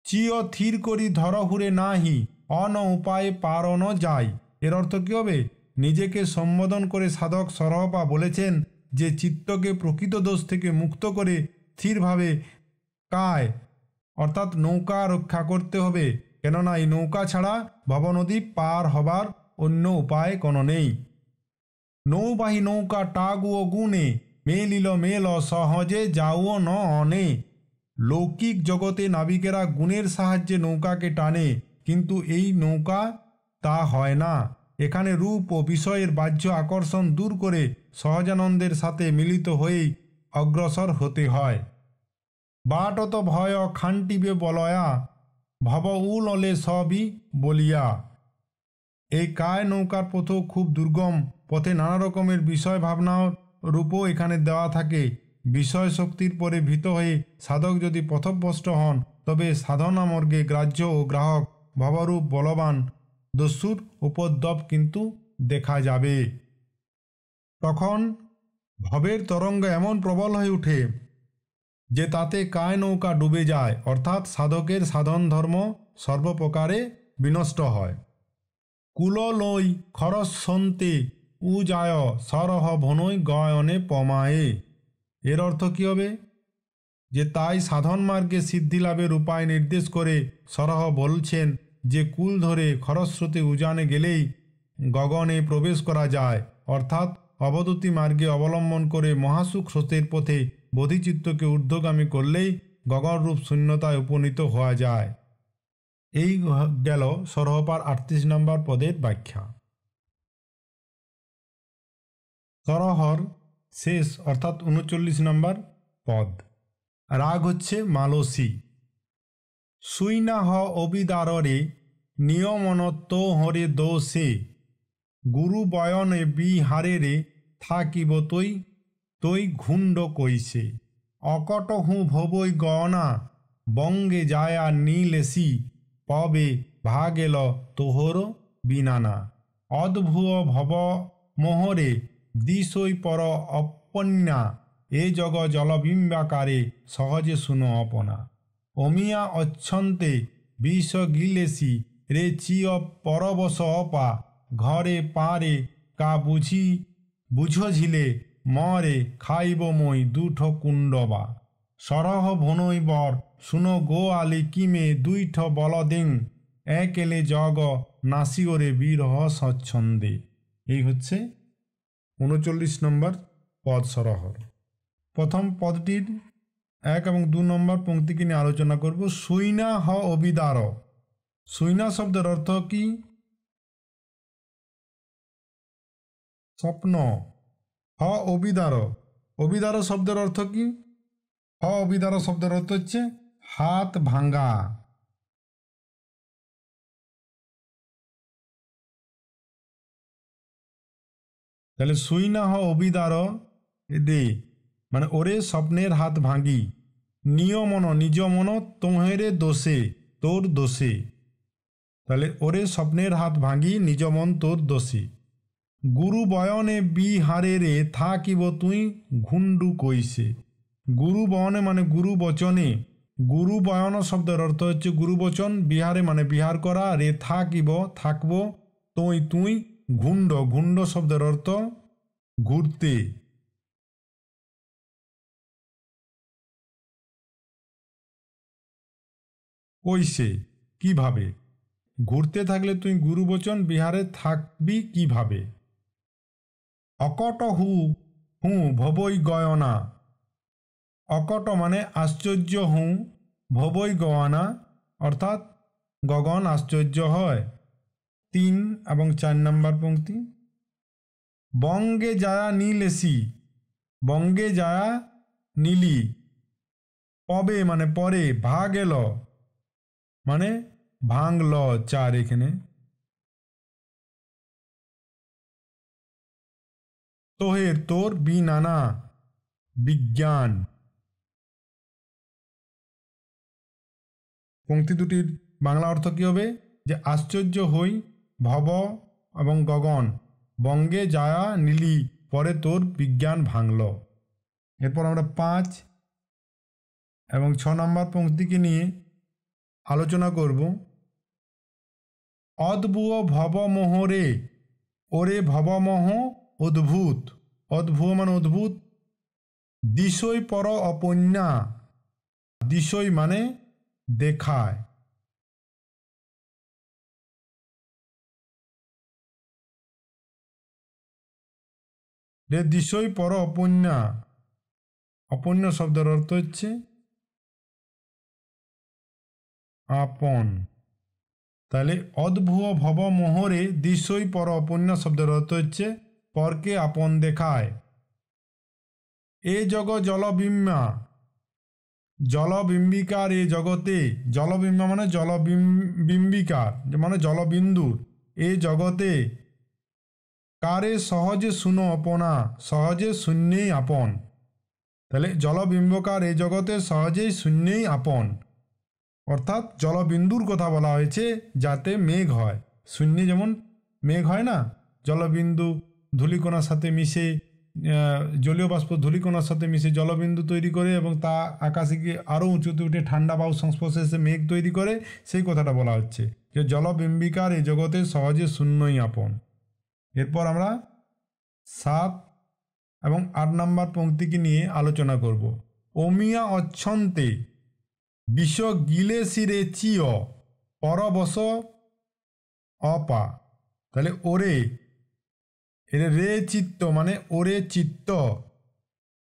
A: চিও থির করি ধর হুরে নাহি, অন উপায়ে পারন যায়। এর অর্থ কী হবে? নিজেকে সম্বোধন করে সাধক সরহপা বলেছেন যে চিত্তকে প্রকৃত দোষ থেকে মুক্ত করে স্থিরভাবে কায় অর্থাৎ নৌকা রক্ষা করতে হবে, কেননা এই নৌকা ছাড়া ভবনদী পার হবার অন্য উপায় কোনো নেই। নৌবাহী নৌকা টাগুও গুনে, মেলিল মেল সহজে যাও ন অনে। লৌকিক জগতে নাবিকেরা গুণের সাহায্যে নৌকাকে টানে, কিন্তু এই নৌকা তা হয় না। এখানে রূপ ও বিষয়ের বাহ্য আকর্ষণ দূর করে সহজানন্দের সাথে মিলিত হয়েই অগ্রসর হতে হয়। বাটত ভয় খান্টিবে বলয়া, ভব উললে সবই বলিয়া। এই কায় নৌকার পথ খুব দুর্গম, পথে নানা রকমের বিষয় ভাবনার রূপও এখানে দেওয়া থাকে। বিষয় শক্তির পরে ভীত হয়ে সাধক যদি পথভ্রষ্ট হন, তবে সাধনা মর্গে গ্রাহ্য ও গ্রাহক ভবরূপ বলবান দস্যুর উপদ্রব কিন্তু দেখা যাবে। তখন ভবের তরঙ্গ এমন প্রবল হয়ে ওঠে যে তাতে কায় নৌকা ডুবে যায়, অর্থাৎ সাধকের সাধন ধর্ম সর্বপ্রকারে বিনষ্ট হয়। কুললই খরসন্তে উজায়, সরহ ভনৈ গয়নে পমায়ে। এর অর্থ কী হবে? যে তাই সাধন মার্গে সিদ্ধি লাভের উপায় নির্দেশ করে সরহ বলছেন যে কুল ধরে খরস্রোতে উজানে গেলেই গগনে প্রবেশ করা যায়, অর্থাৎ অবধূতি মার্গে অবলম্বন করে মহাসুখ স্রোতের পথে বোধিচিত্তকে ঊর্ধ্বগামী করলেই গগনরূপ শূন্যতায় উপনীত হওয়া যায়। এই গেল সরহপার 38 নম্বর পদের ব্যাখ্যা। সরহর শেষ অর্থাৎ 39 নম্বর পদ। রাগ হচ্ছে মালসী। সুইনা হ অবিদারে নিয়মনত হরে দোষে, গুরু বয়নে বিহারে রে থাকিব তৈ তৈ ঘুণ্ড কইছে। অকট হু ভবই গয়না বঙ্গে যায়া নীলেসি, পবে ভাগেল তোহর বিনানা। অদ্ভুয় ভব মোহরে দিশই পর অপন্যা, এ জগ জলবিম্বাকারে সহজে শুনো অপনা। অমিয়া অচ্ছন্তে বিষ গিলেসি, রে চিয় পরবশ অপা, ঘরে পারে কা বুঝো ঝিলে, মরে খাইব মই দুঠ কুণ্ডবা। সরহ ভনৈ বর শুনো গো আলি কিমে দুইঠ বলদিং এক এলে জগ নাসিওরে বিরহ স্বচ্ছন্দে। এই হচ্ছে ৩৯ নম্বর পদ সরহর। প্রথম পদটির ১ এবং ২ নম্বর পংক্তিকে নিয়ে আলোচনা করব। সুইনা হ অবিদার। সুইনা শব্দের অর্থ কি? স্বপ্ন। হ অবিদার, অবিদার শব্দের অর্থ কি? হ অবিদার শব্দের অর্থ হচ্ছে হাত ভাঙ্গা। তাহলে সুইনা হ অবিদার দে মানে ওরে স্বপ্নের হাত ভাঙি, নিয়মন নিজ মন তোহেরে দোষে তোর দোষে। তাহলে ওরে স্বপ্নের হাত ভাঙি নিজ মন তোর দোষে। গুরু বয়নে বিহারে রে থাকিব তুই ঘুন্ডু কইসে। গুরু বয়নে মানে গুরু বচনে, গুরু বয়ন শব্দের অর্থ হচ্ছে গুরু বচন, বিহারে মানে বিহার করা, রে থাকিব থাকব, তুই তুই ঘুন্ড, ঘুন্ড শব্দের অর্থ ঘুরতে। কইসে কিভাবে, ঘুরতে থাকলে তুই গুরু বচন, বিহারে থাকবি কিভাবে। অকট হু হু ভবই গয়না। অকট মানে আশ্চর্য, হু ভবই গয়না অর্থাৎ গগন আশ্চর্য হয়। ৩ এবং ৪ নম্বর পংক্তি। বঙ্গে যায়া নীলেসি, বঙ্গে যায়া নীলি, পবে মানে পরে, ভাগ এল মানে ভাঙল, ৪ এখানে। তোহের তোর, বি নানা বিজ্ঞান। পংক্তি দুটির বাংলা অর্থ কি হবে? যে আশ্চর্য হই ভব এবং গগন, বঙ্গে যায়া নীলি পরে তোর বিজ্ঞান ভাঙল। এরপর আমরা ৫ এবং ৬ নম্বর পংক্তিকে নিয়ে আলোচনা করব। অদ্ভুয় ভবমোহরে, ওরে ভবমোহ অদ্ভুত, অদ্ভুয় মানে অদ্ভুত। দিশই পর অপন্যা, দিশই মানে দেখায়। রে দিশই পর অপন্যা, অপন্য শব্দের অর্থ হচ্ছে আপন। তাহলে অদ্ভুয় ভবমোহরে দিশই পর অপন্য শব্দের অর্থ হচ্ছে পরকে আপন দেখায়। এ জগ জলবিম্বা, জলবিম্বিকার এ জগতে, জলবিম্বা মানে জলবিম্বিকার মানে জলবিন্দুর, এ জগতে কারে সহজে শুনো অপনা, সহজে শূন্যেই আপন। তাহলে জলবিম্বকার এ জগতে সহজেই শূন্যেই আপন, অর্থাৎ জলবিন্দুর কথা বলা হয়েছে যাতে মেঘ হয়। শূন্যে যেমন মেঘ হয় না, জলবিন্দু ধূলিকণার সাথে মিশে, জলীয় বাষ্প ধূলিকণার সাথে মিশে জলবিন্দু তৈরি করে এবং তা আকাশে গিয়ে আরও উঁচুতে উঠে ঠান্ডা বায়ুর সংস্পর্শে এসে মেঘ তৈরি করে, সেই কথাটা বলা হচ্ছে যে জলবিম্বিকার এই জগতে সহজে শূন্যই আপন। এরপর আমরা ৭ এবং ৮ নম্বর পংক্তিকে নিয়ে আলোচনা করব। অমিয়া অচ্ছন্তে বিষ গিলে শিরে চিয় পরবশ অপা। তাহলে ওরে, এর রে চিত্ত মানে ওরে চিত্ত।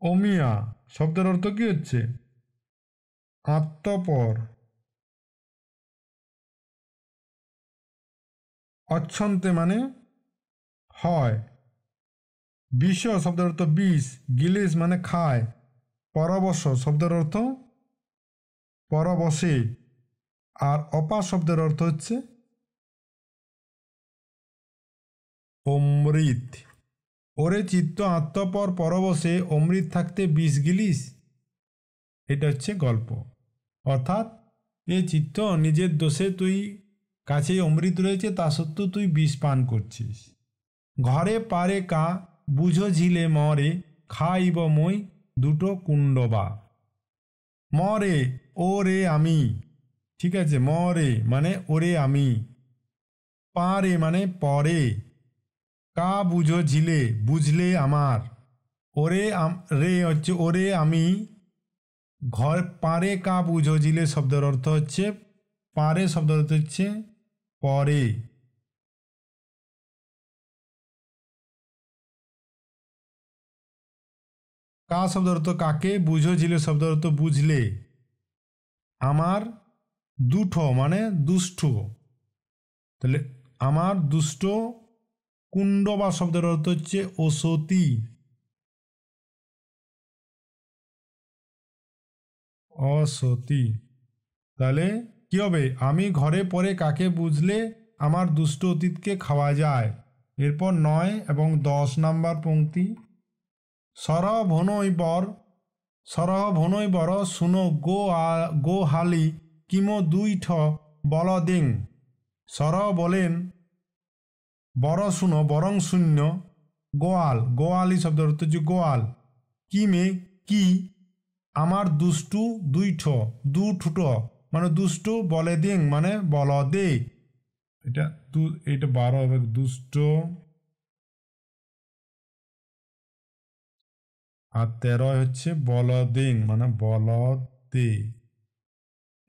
A: অমিয়া শব্দের অর্থ কি হচ্ছে? আত্মপর। অচ্ছন্তে মানে হয়। বিষ শব্দের অর্থ বিষ, গিলিস মানে খায়, পরবশ শব্দের অর্থ পরবশে, আর অপা শব্দের অর্থ হচ্ছে অমৃত। ওরে চিত্ত আত্মপর পরবশে অমৃত থাকতে বিষ গিলিস, এটা হচ্ছে গল্প। অর্থাৎ এ চিত্ত নিজের দোষে তুই কাছেই অমৃত রয়েছে তা সত্ত্বেও তুই বিষ পান করছিস। ঘরে পারে কা বুঝো ঝিলে মরে খাইব মই দুটো কুণ্ডবা। মরে ওরে আমি, ঠিক আছে, মরে মানে ওরে আমি, পারে মানে পরে, কা বুঝো ঝিলে, বুঝলে আমার, ওরে রে হচ্ছে ওরে আমি, ঘর পারে কা বুঝো জিলে শব্দের অর্থ হচ্ছে পারে শব্দের অর্থ হচ্ছে পরে। কা শব্দের অর্থ কাকে, বুঝো জিলে শব্দের অর্থ বুঝলে। আমার দুটো মানে দুষ্ট, তাহলে আমার দুষ্ট কুণ্ডবা শব্দের অর্থ হচ্ছে অসতী, অসতী। তাহলে কি হবে, আমি ঘরে পরে কাকে বুঝলে আমার দুষ্ট অতীতকে খাওয়া যায়। এরপর 9 এবং 10 নাম্বার পংক্তি। সরহ ভনৈ বর, সরহ ভনৈ বর শুনো গো হালি কিমো দুইঠ বল দিং। সরহ বলেন বড় শুনো বরং শূন্য, গোয়াল গোয়ালি শব্দ অর্থ হচ্ছে গোয়াল, কিমে কি আমার দুষ্টু দুইঠ, দু ঠুট মানে দুষ্টু, বলে দিং মানে বল দে। এটা এটা 12 হবে, দুষ্ট আর 13 হচ্ছে বল দিং মানে বল দে।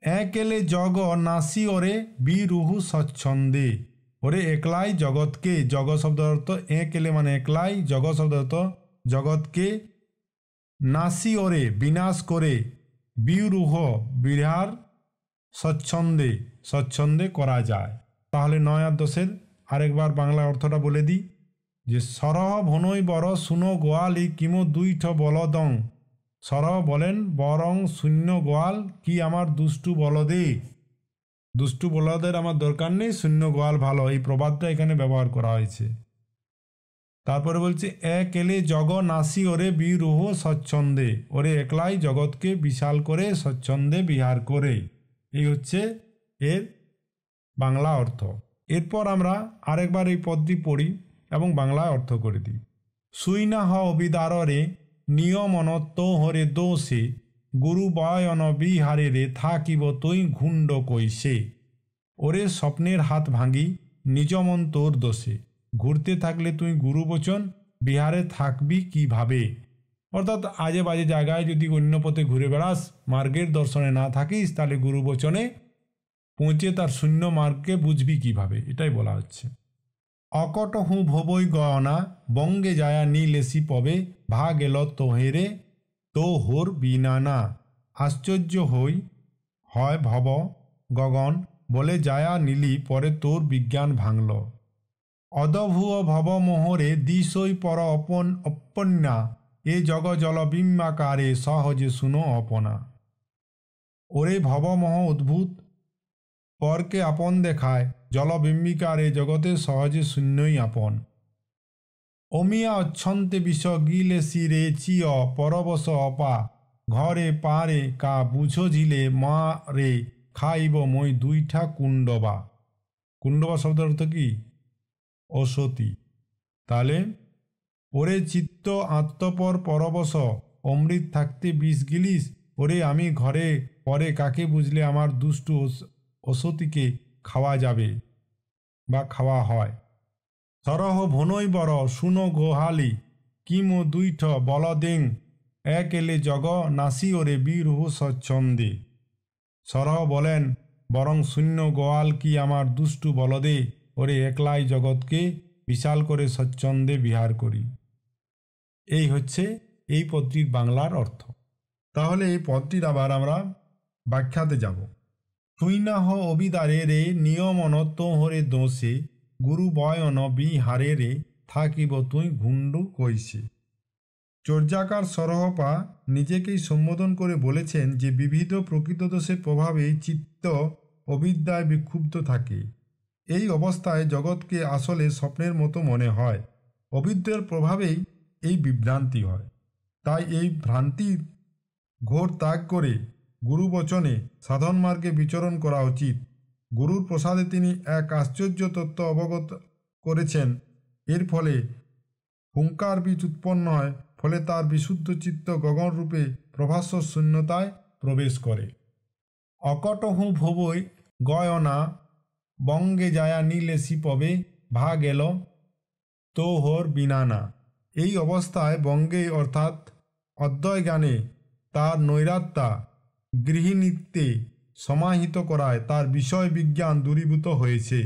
A: একেলে জগ নাসি ওরে বিরুহু স্বচ্ছন্দে। ওরে একলাই জগৎকে, জগ শব্দ অর্থ একেলে মানে একলাই, জগ শব্দ অর্থ জগৎকে, নাসি ওরে বিনাশ করে, বিরুহ বিহার, স্বচ্ছন্দে স্বচ্ছন্দে করা যায়। তাহলে 9 আর 10-এর আরেকবার বাংলা অর্থটা বলে দিই যে সরহ ভনৈ বর শুনো গোয়ালি কিমো দুইঠ বলদং। সরহ বলেন বরং শূন্য গোয়াল কি আমার দুষ্টু বলদে। দুষ্টু বলদের আমার দরকার নেই, শূন্য গোয়াল ভালো, এই প্রবাদটা এখানে ব্যবহার করা হয়েছে। তারপরে বলছে এক এলে জগ নাসি ওরে বিরুহ স্বচ্ছন্দে। ওরে একলাই জগৎকে বিশাল করে স্বচ্ছন্দে বিহার করে। এই হচ্ছে এর বাংলা অর্থ। এরপর আমরা আরেকবার এই পদটি পড়ি এবং বাংলায় অর্থ করে দিই। সুইনা হ অবিদারে নিয়মনত হরে দোষে, গুরু বয়ন বিহারে রে থাকিব তুই ঘুণ্ড কইসে। ওরে স্বপ্নের হাত ভাঙি নিজমন তোর দোষে, ঘুরতে থাকলে তুই গুরু বচন বিহারে থাকবি কিভাবে। অর্থাৎ আজে বাজে জায়গায় যদি অন্য পথে ঘুরে বেড়াস, মার্গের দর্শনে না থাকিস, তাহলে গুরু বচনে পৌঁছে তার শূন্য মার্গকে বুঝবি কিভাবে, এটাই বলা হচ্ছে। অকট হুঁ ভবই গয়না বঙ্গে যায়া নীলেসি পবে, ভা গেল তোহেরে তো হোর বিনানা। আশ্চর্য হই হয় ভব গগন বলে যায়া নীলি, পরে তোর বিজ্ঞান ভাঙল। অদভুয় ভব মোহরে দিশই পর অপন্যা, এ জগ জল বিম্বাকারে সহজে শুনো অপনা। ওরে ভবমোহ উদ্ভূত পরকে আপন দেখায়, জলবিম্বিকার এ জগতে সহজে শূন্যই আপন। অমিয়া অচ্ছন্তে বিষ গিলে শিরে চিয় পরবশ অপা, ঘরে পারে কা বুঝো ঝিলে মা রে খাইব মই দুইঠা কুণ্ডবা। কুণ্ডবা শব্দের অর্থ কি? অসতী। তাহলে ওরে চিত্ত আত্মপর পরবশ, অমৃত থাকতে বিষ গিলিস। ওরে আমি ঘরে পরে কাকে বুঝলে আমার দুষ্টু অসতীকে খাওয়া যাবে বা খাওয়া হয়। সরহ ভনৈ বর শুনো গোহালি কিমো দুইঠ বলদেং, এক এলে জগ নাসি ওরে বিরুহু স্বচ্ছন্দে। সরহ বলেন বরং শূন্য গোয়াল কি আমার দুষ্টু বলদে, ওরে একলাই জগৎকে বিশাল করে স্বচ্ছন্দে বিহার করি। এই হচ্ছে এই পদটির বাংলার অর্থ। তাহলে এই পদটির আবার আমরা ব্যাখ্যাতে যাব। তুইনাহ অবিদারে রে নিয়মন তোহরে দোষে, গুরু বয়ন বিহারে রে থাকিব তুই ঘুণ্ডু কইসে। চর্যাকার সরহপা নিজেকেই সম্বোধন করে বলেছেন যে বিবিধ প্রকৃত দোষের প্রভাবে চিত্ত অবিদ্যায় বিক্ষুব্ধ থাকে। এই অবস্থায় জগৎকে আসলে স্বপ্নের মতো মনে হয়। অবিদ্যার প্রভাবেই এই বিভ্রান্তি হয়। তাই এই ভ্রান্তির ঘোর ত্যাগ করে গুরু বচনে সাধন মার্গে বিচরণ করা উচিত। গুরুর প্রসাদে তিনি এক আশ্চর্য তত্ত্ব অবগত করেছেন। এর ফলে হুঙ্কার বীজ উৎপন্ন হয়, ফলে তার বিশুদ্ধ চিত্ত গগন রূপে প্রভাস্বর শূন্যতায় প্রবেশ করে। অকট হুঁ ভবই গয়না বঙ্গে যায়া নীলেসি পবে, ভা গেল তোহর বিনানা। এই অবস্থায় বঙ্গে অর্থাৎ অদ্বয় জ্ঞানে তার নৈরাত্যা গৃহিণীত্বে সমাহিত করায় তার বিষয় বিজ্ঞান দূরীভূত হয়েছে।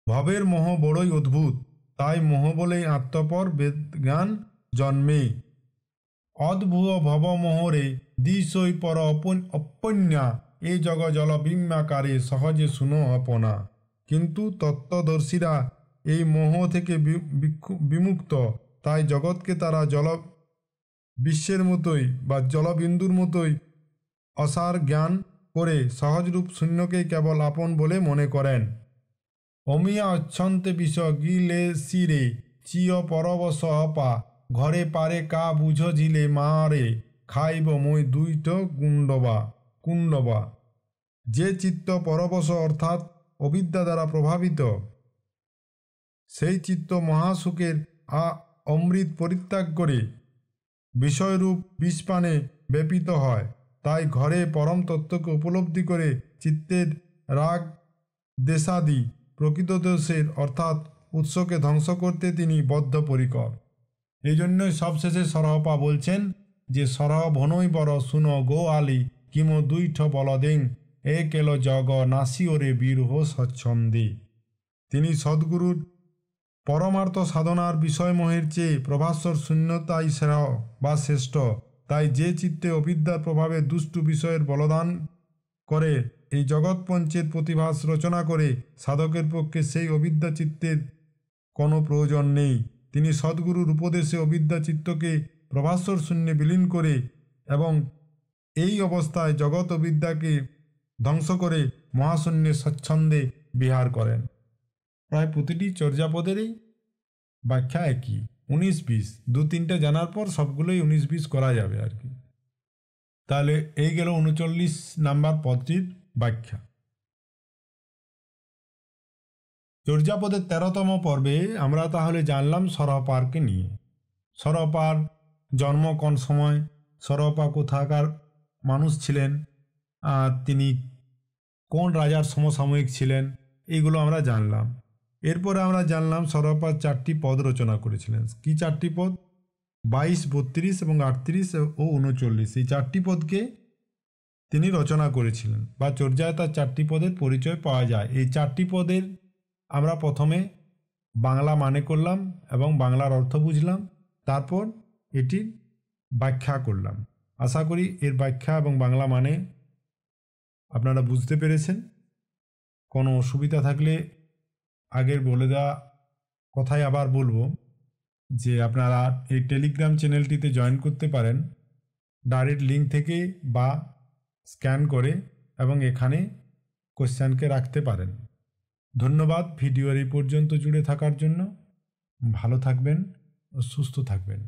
A: ভবের মোহ বড়ই অদ্ভুত, তাই মোহ বলেই আত্মপর বেদজ্ঞান জন্মে। অদ্ভুত ভবমোহরে দিশই পর অপন্যা, এ জগ জল বিম্যাকারে সহজে শুনো আপনা। কিন্তু তত্ত্বদর্শীরা এই মোহ থেকে বিমুক্ত, তাই জগৎকে তারা জল বিশ্বের মতোই বা জলবিন্দুর মতোই অসার জ্ঞান করে সহজরূপ শূন্যকেই কেবল আপন বলে মনে করেন। অমিয়া অচ্ছন্তে বিষ গিলে শিরে চিয় পরবশ অপা, ঘরে পারে কা বুঝ ঝিলে মারে, খাইব মই দুইট কুণ্ডবা। যে চিত্ত পরবশ অর্থাৎ অবিদ্যা দ্বারা প্রভাবিত, সেই চিত্ত মহাসুখের অমৃত পরিত্যাগ করে বিষয়রূপ বিষপানে ব্যাপিত হয়। তাই ঘরে পরম তত্ত্বকে উপলব্ধি করে চিত্তের রাগ দেশাদি প্রকৃত দোষের অর্থাৎ উৎসকে ধ্বংস করতে তিনি বদ্ধপরিকর। এই জন্যই সবশেষে সরহপা বলছেন যে সরহ ভনই বর শুনো গো আলি, কিম দুইঠ বলদেং এ কেল জগ নাসি ওরে বিরহ স্বচ্ছন্দে। তিনি সদ্গুরুর পরমার্থ সাধনার বিষয়মোহের চেয়ে প্রভাস্বর শূন্যতাই শ্রেয় বা শ্রেষ্ঠ। তাই যে চিত্তে অবিদ্যার প্রভাবে দুষ্টু বিষয়ের বলদান করে এই জগৎপঞ্চের প্রতিভাস রচনা করে, সাধকের পক্ষে সেই অবিদ্যা চিত্তের কোনো প্রয়োজন নেই। তিনি সদ্গুরুর উপদেশে অবিদ্যা চিত্তকে প্রভাস্বর শূন্যে বিলীন করে এবং এই অবস্থায় জগৎ অবিদ্যাকে ধ্বংস করে মহাশূন্যে স্বচ্ছন্দে বিহার করেন। প্রায় প্রতিটি চর্যাপদেরই ব্যাখ্যা একই, 19-20, 2-3টে জানার পর সবগুলোই 19-20 করা যাবে আর কি। তাহলে এই গেল 39 নাম্বার পদটির ব্যাখ্যা। চর্যাপদের 13তম পর্বে আমরা তাহলে জানলাম সরহপারকে নিয়ে। সরহপার জন্ম কোন সময়, সরহপা কোথাকার মানুষ ছিলেন, তিনি কোন রাজার সমসাময়িক ছিলেন, এইগুলো আমরা জানলাম। এরপরে আমরা জানলাম সরহপা 4টি পদ রচনা করেছিলেন। কি 4টি পদ? 22, 32 এবং 38 ও 39, এই 4টি পদকে তিনি রচনা করেছিলেন বা চর্যায় তার 4টি পদের পরিচয় পাওয়া যায়। এই 4টি পদের আমরা প্রথমে বাংলা মানে করলাম এবং বাংলার অর্থ বুঝলাম, তারপর এটির ব্যাখ্যা করলাম। আশা করি এর ব্যাখ্যা এবং বাংলা মানে আপনারা বুঝতে পেরেছেন। কোনো অসুবিধা থাকলে আগের বলে দেওয়া কথাই আবার বলবো যে আপনারা এই টেলিগ্রাম চ্যানেলটিতে জয়েন করতে পারেন ডাইরেক্ট লিঙ্ক থেকে বা স্ক্যান করে, এবং এখানে কোশ্চেনকে রাখতে পারেন। ধন্যবাদ ভিডিওর এই পর্যন্ত জুড়ে থাকার জন্য। ভালো থাকবেন ও সুস্থ থাকবেন।